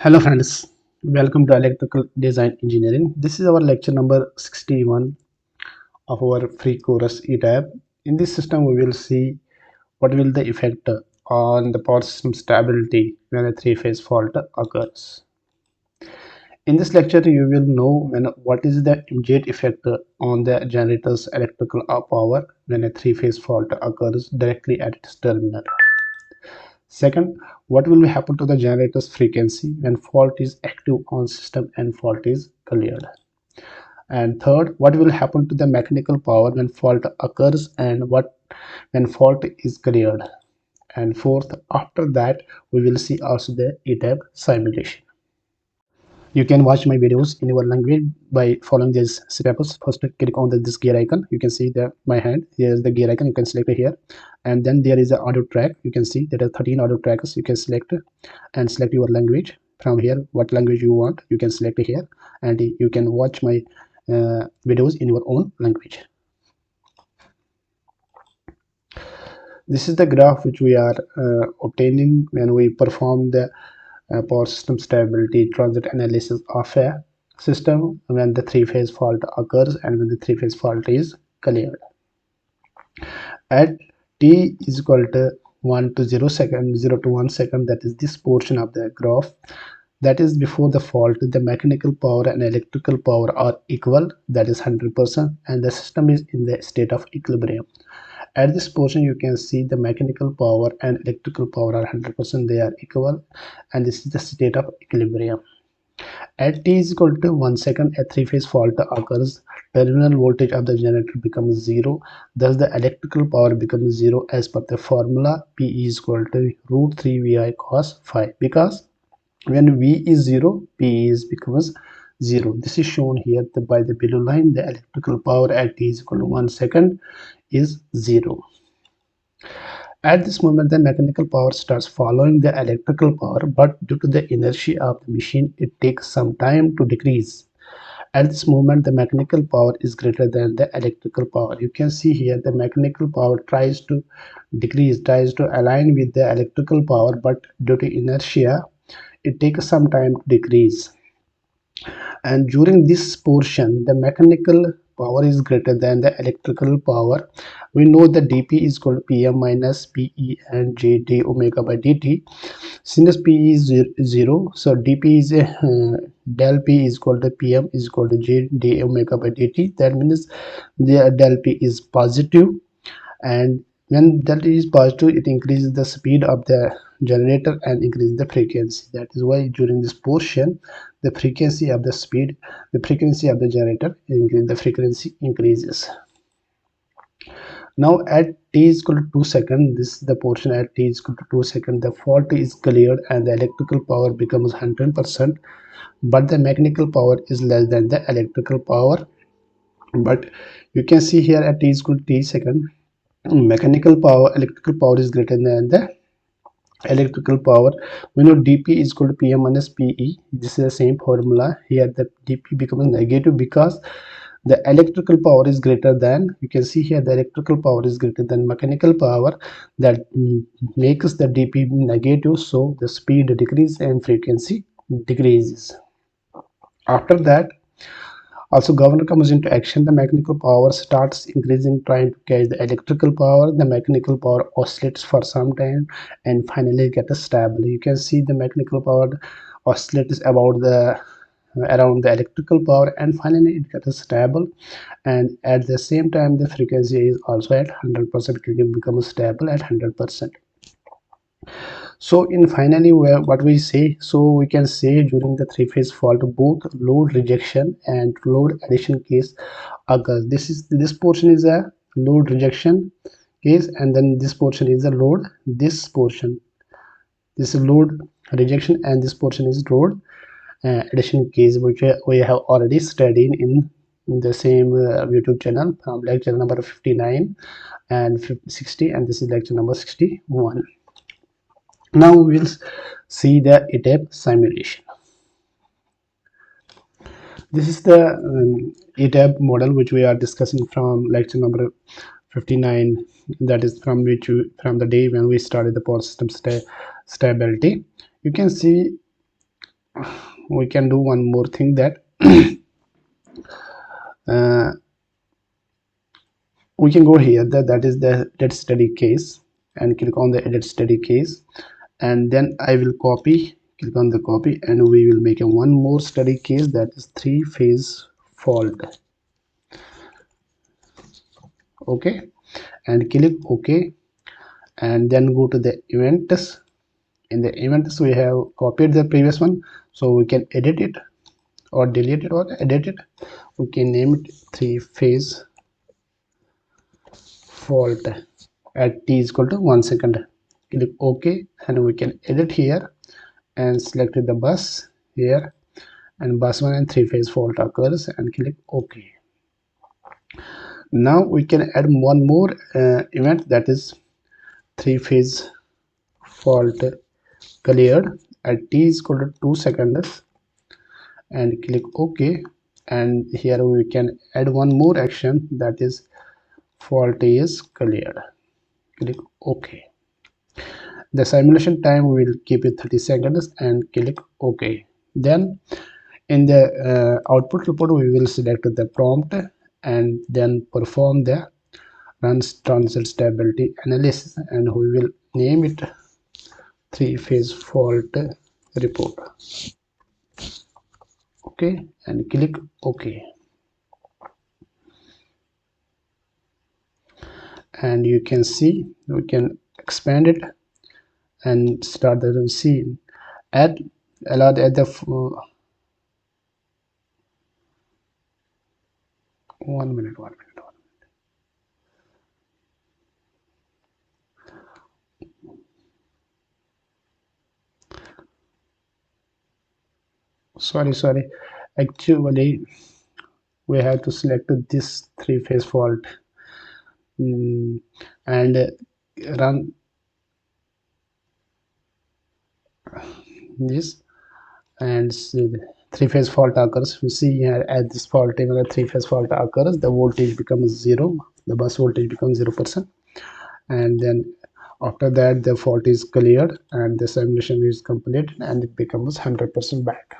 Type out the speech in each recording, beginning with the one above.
Hello friends, welcome to Electrical Design Engineering. This is our lecture number 61 of our free course ETAP. In this system we will see what will the effect on the power system stability when a three-phase fault occurs. In this lecture you will know what is the immediate effect on the generator's electrical power when a three-phase fault occurs directly at its terminal. Second, what will happen to the generator's frequency when fault is active on system and fault is cleared? And third, what will happen to the mechanical power when fault occurs and what when fault is cleared? And fourth, after that, we will see also the ETAP simulation. You can watch my videos in your language by following these steps. First, click on this gear icon. You can see my hand. Here is the gear icon. You can select it here, and then there is an audio track. You can see there are 13 audio tracks. You can select and select your language from here. What language you want, you can select it here, and you can watch my videos in your own language. This is the graph which we are obtaining when we perform the power system stability transit analysis of a system when the three-phase fault occurs and when the three-phase fault is cleared. At t is equal to 1 to 0 second, 0 to 1 second, that is this portion of the graph, that is before the fault, the mechanical power and electrical power are equal, that is 100%, and the system is in the state of equilibrium. At this portion you can see the mechanical power and electrical power are 100%, they are equal, and this is the state of equilibrium. At t is equal to 1 second, a three-phase fault occurs, terminal voltage of the generator becomes 0, thus the electrical power becomes 0 as per the formula P is equal to root 3 VI cos phi, because when V is 0, P is becomes 0. This is shown here by the below line. The electrical power at t is equal to 1 second is 0. At this moment the mechanical power starts following the electrical power, but due to the inertia of the machine it takes some time to decrease. At this moment the mechanical power is greater than the electrical power. You can see here the mechanical power tries to decrease, tries to align with the electrical power, but due to inertia it takes some time to decrease. And during this portion the mechanical power is greater than the electrical power. We know that dp is equal to pm minus pe and j d omega by dt. Since p is 0, so dp is del p is equal to pm is equal to j d omega by dt. That means the del p is positive, and when that is positive it increases the speed of the generator and increases the frequency. That is why during this portion the frequency of the generator the frequency increases. Now at t is equal to 2 seconds, this is the portion at t is equal to 2 seconds, the fault is cleared and the electrical power becomes 100%, but the mechanical power is less than the electrical power. But you can see here at t is equal to t second, electrical power is greater than the electrical power. We know dp is equal to pm minus pe. This is the same formula here, that dp becomes negative because the electrical power is greater than, you can see here the electrical power is greater than mechanical power, that makes the dp negative, so the speed decreases and frequency decreases. After that also governor comes into action, the mechanical power starts increasing trying to catch the electrical power. The mechanical power oscillates for some time and finally gets stable. You can see the mechanical power oscillates around the electrical power and finally it gets stable, and at the same time the frequency is also at 100%, it can become stable at 100%. So in finally what we say, so we can say during the three-phase fault both load rejection and load addition case occurs. This portion is a load rejection case, and then this portion is a load, this is load rejection, and this portion is load addition case, which we have already studied in the same YouTube channel from lecture number 59 and 60, and this is lecture number 61. Now we'll see the ETAP simulation. This is the ETAP model which we are discussing from lecture number 59, that is from the day when we started the power system stability. You can see we can do one more thing, that we can go here, that is the edit study case, and click on the edit study case, and then I will click on the copy, and we will make a one more study case, that is three-phase fault. Okay, and click OK, and then go to the events. In the events we have copied the previous one, so we can edit it or delete it or edit it. We can name it three-phase fault at t is equal to 1 second. Click OK, and we can edit here and select the bus here, and bus 1 and three-phase fault occurs, and click OK. Now we can add one more event, that is three-phase fault cleared at t is equal to 2 seconds, and click OK. And here we can add one more action, that is fault is cleared. Click OK. The simulation time will keep it 30 seconds, and click OK. Then in the output report we will select the prompt, and then perform the run transit stability analysis, and we will name it three-phase fault report. Okay, and click OK. And you can see we can expand it and start the scene. Allow the one minute. Sorry, actually we have to select this three-phase fault, and run this, and three-phase fault occurs. We see here at this fault, when a three-phase fault occurs, the voltage becomes 0, the bus voltage becomes 0%, and then after that the fault is cleared and the simulation is complete, and it becomes 100% back.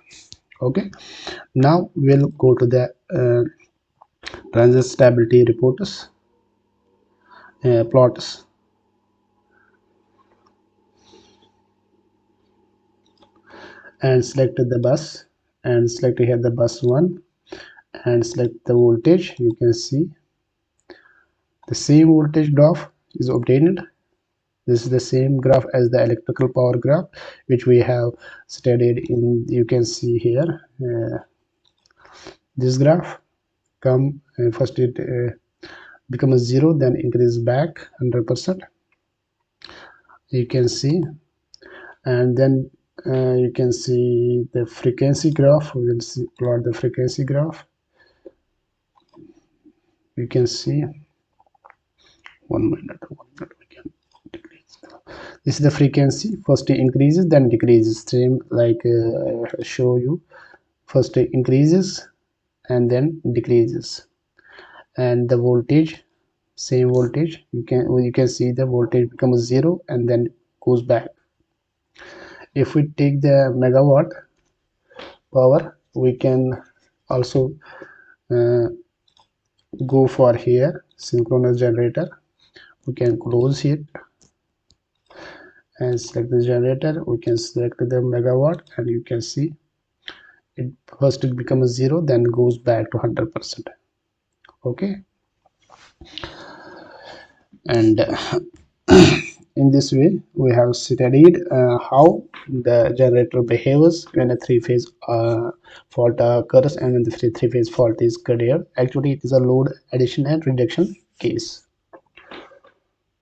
Okay, now we'll go to the transit stability reports plots, and select the bus, and select here the bus 1, and select the voltage. You can see the same voltage graph is obtained. This is the same graph as the electrical power graph which we have studied in. You can see here this graph come first it becomes 0, then increase back 100%. You can see, and then you can see the frequency graph. We will see plot the frequency graph. You can see one minute we can decrease. This is the frequency. First it increases, then decreases, same like I show you. First it increases and then decreases, and the voltage, same voltage. You can see the voltage becomes 0 and then goes back. If we take the megawatt power, we can also go for here synchronous generator. We can close it and select the generator. We can select the megawatt, and you can see it first it becomes 0, then goes back to 100%. Okay, and in this way we have studied how the generator behaves when a three-phase fault occurs and when the three-phase fault is cleared. Actually it is a load addition and reduction case.